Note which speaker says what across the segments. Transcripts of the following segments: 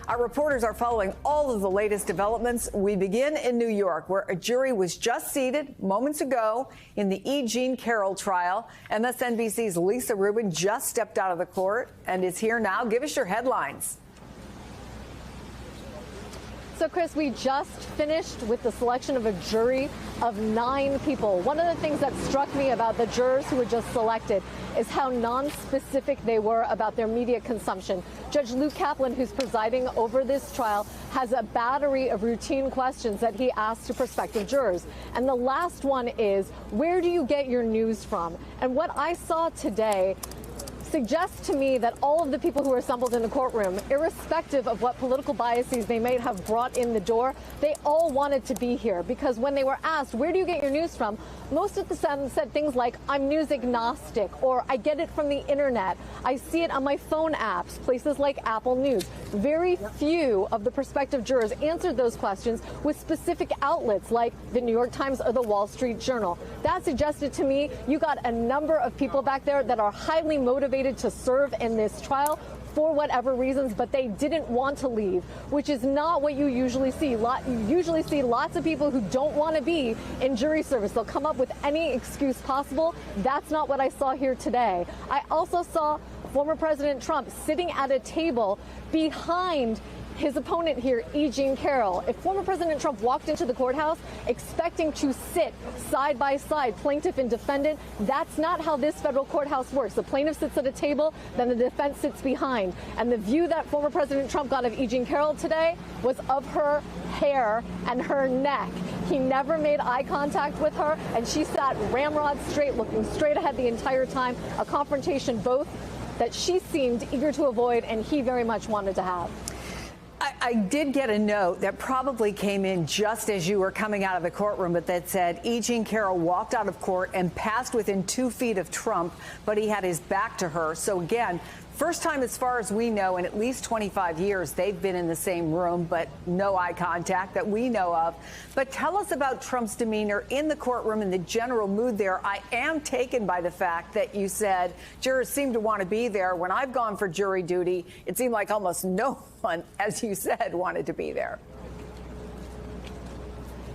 Speaker 1: Our reporters are following all of the latest developments. We begin in New York, where a jury was just seated moments ago in the E. Jean Carroll trial. MSNBC's Lisa Rubin just stepped out of the court and is here now. Give us your headlines.
Speaker 2: So, Chris, we just finished with the selection of a jury of 9 people. One of the things that struck me about the jurors who were just selected is how non-specific they were about their media consumption. Judge Luke Kaplan, who's presiding over this trial, has a battery of routine questions that he asks to prospective jurors. And the last one is, where do you get your news from? And what I saw today suggests to me that all of the people who were assembled in the courtroom, irrespective of what political biases they may have brought in the door, they all wanted to be here, because when they were asked, where do you get your news from, most of them said things like, I'm news agnostic, or I get it from the internet, I see it on my phone apps, places like Apple News. Very few of the prospective jurors answered those questions with specific outlets like the New York Times or the Wall Street Journal. That suggested to me you got a number of people back there that are highly motivated to serve in this trial for whatever reasons, but they didn't want to leave, which is not what you usually see. You usually see lots of people who don't want to be in jury service. They'll come up with any excuse possible. That's not what I saw here today. I also saw former President Trump sitting at a table behind his opponent here, E. Jean Carroll. If former President Trump walked into the courthouse expecting to sit side by side, plaintiff and defendant, that's not how this federal courthouse works. The plaintiff sits at a table, then the defense sits behind. And the view that former President Trump got of E. Jean Carroll today was of her hair and her neck. He never made eye contact with her, and she sat ramrod straight, looking straight ahead the entire time, a confrontation both that she seemed eager to avoid and he very much wanted to have.
Speaker 1: I did get a note that probably came in just as you were coming out of the courtroom, but that said E. Jean Carroll walked out of court and passed within 2 feet of Trump, but he had his back to her. So again, first time as far as we know in at least 25 years they've been in the same room, but no eye contact that we know of. But tell us about Trump's demeanor in the courtroom and the general mood there. I am taken by the fact that you said jurors seem to want to be there. When I've gone for jury duty, it seemed like almost no one, as you said, wanted to be there.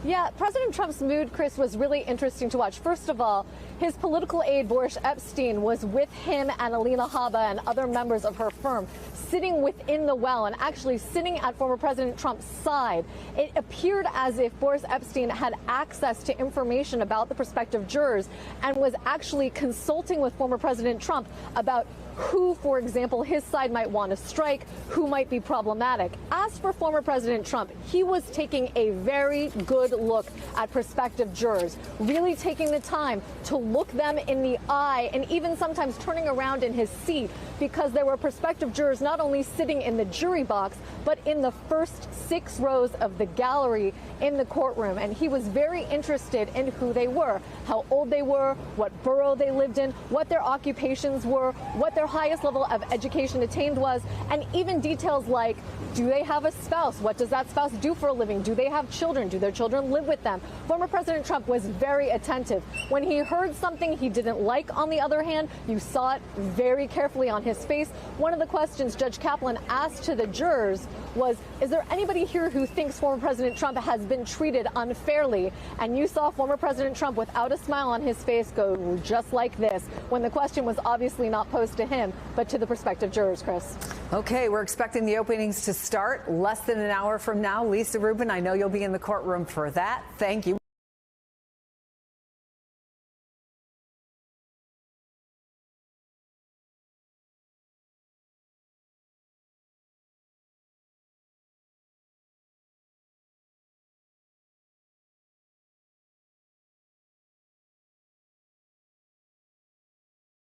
Speaker 2: Yeah, President Trump's mood, Chris, was really interesting to watch. First of all, his political aide, Boris Epshteyn, was with him and Alina Habba and other members of her firm, sitting within the well and actually sitting at former President Trump's side. It appeared as if Boris Epshteyn had access to information about the prospective jurors and was actually consulting with former President Trump about who, for example, his side might want to strike, who might be problematic. As for former President Trump, he was taking a very good look at prospective jurors, really taking the time to look them in the eye and even sometimes turning around in his seat, because there were prospective jurors not only sitting in the jury box, but in the first 6 rows of the gallery in the courtroom. And he was very interested in who they were, how old they were, what borough they lived in, what their occupations were, what their highest level of education attained was, and even details like, do they have a spouse? What does that spouse do for a living? Do they have children? Do their children live with them? Former President Trump was very attentive. When he heard something he didn't like, on the other hand, you saw it very carefully on his face. One of the questions Judge Kaplan asked to the jurors was, is there anybody here who thinks former President Trump has been treated unfairly? And you saw former President Trump, without a smile on his face, go just like this, when the question was obviously not posed to him, but to the prospective jurors, Chris.
Speaker 1: Okay, we're expecting the openings to start less than an hour from now. Lisa Rubin, I know you'll be in the courtroom for that. Thank you.